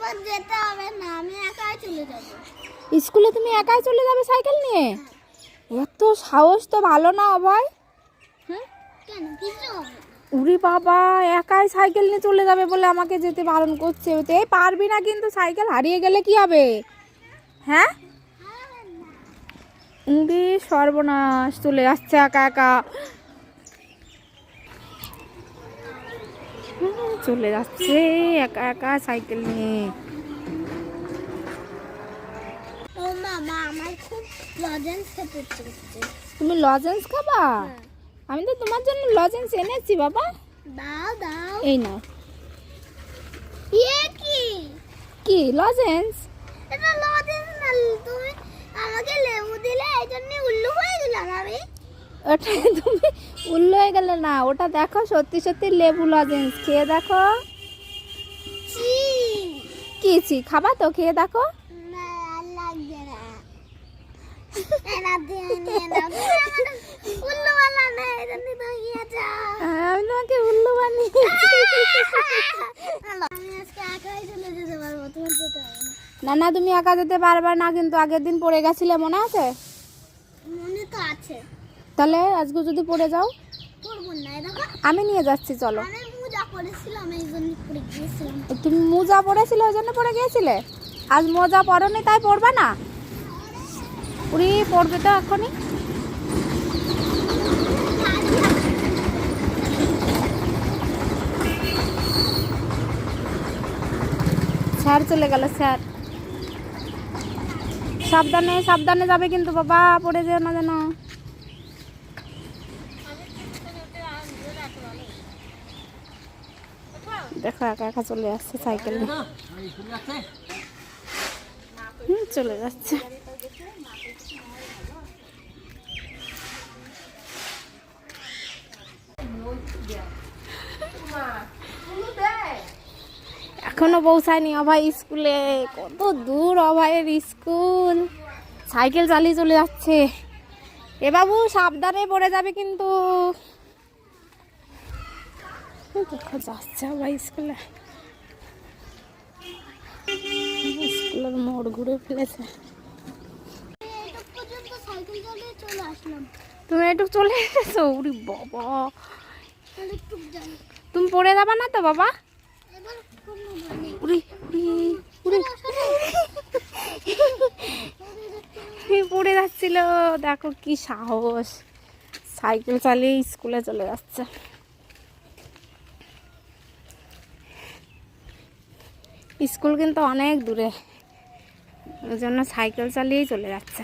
আমার যেতে হবে না, আমি একাই চলে যাব। স্কুলে তুমি একাই চলে যাবে সাইকেল নিয়ে? এত সাহস তো ভালো না অভয়। কেন কিছু হবে না? উরি বাবা, একাই সাইকেল নিয়ে চলে যাবে বলে আমাকে যেতে বারণ করছে। এই পারবি না কিন্তু, সাইকেল হারিয়ে গেলে কি হবে? হ্যাঁ, উরি সর্বনাশ, চলে আসছে একা একা। চলে যাচ্ছে একা একা সাইকেল নিয়ে। ও মামা, আমার খুব লজেন্স খেতে ইচ্ছে করছে। তুমি লজেন্স খাবা? আমি তো তোমার জন্য লজেন্স এনেছি বাবা। দাও দাও। এই নাও। ইয়ে কি? কি লজেন্স? এটা লজেন্স না, তুমি আমাকে লেবু দিলে এই জন্য উল্লু হয়ে গেলাম আমি। ওটা তুমি উল্লো হয়ে গেলে না, ওটা দেখো সত্যি সত্যি লেবু লজেন্স, খেয়ে দেখো। ছি। কি খাবা তো, খেয়ে দেখো। না, আর লাগবে না। এনা দিয়ে নিয়ে নাও। তুমি আমার উল্লু वाला না, এই জন্য তো গিয়েছো। আমি তোমাকে উল্লু বানিয়েছি। আমি আজকে একাই চলে যেতে পারবো, তোমার যেতে হবে না। না না, তুমি একা যেতে পারবে না, কিন্তু আগের দিন পড়ে গেছিলে মনে আছে? মনে তো আছে। তাহলে আজকে যদি পড়ে যাও? পড়বো না, এই দেখো আমি নিয়ে যাচ্ছি, চলো। আমি মোজা পরেছিলাম, এই জন্য পরে গিয়েছিলাম। তুমি মোজা পড়েছিলে ওই জন্য পড়ে গিয়েছিলে? আজ মোজা পরনি তাই পড়বা না? উড়ি পড়বে তো এখনই। স্যার চলে গেল, স্যার। সাবধানে সাবধানে যাবে কিন্তু বাবা, পড়ে যেও না যেন। দেখো একা একা চলে আসছে সাইকেল নিয়ে। চলে যাচ্ছে। এখনো পৌঁছায়নি অভয় স্কুলে, কত দূর অভয়ের স্কুল। সাইকেল চালিয়ে চলে যাচ্ছে। এ বাবু সাবধানে পড়ে যাবে কিন্তু। দেখো যাচ্ছে অভয় স্কুলে। স্কুলের মোড় ঘুরে ফেলেছে। এইটুক পর্যন্ত সাইকেল চালিয়ে চলে আসলাম। তুমি একটু চলে এসেছো? উরি বাবা, তাহলে একটু যাই। তুমি পড়ে যাবা না তো বাবা? এবার কোনো ভয় নেই। উরি উরি উরি পড়ে যাচ্ছিল। দেখো কি সাহস, সাইকেল চালিয়ে স্কুলে চলে যাচ্ছে। স্কুল কিন্তু অনেক দূরে, ওই জন্য সাইকেল চালিয়েই চলে যাচ্ছে।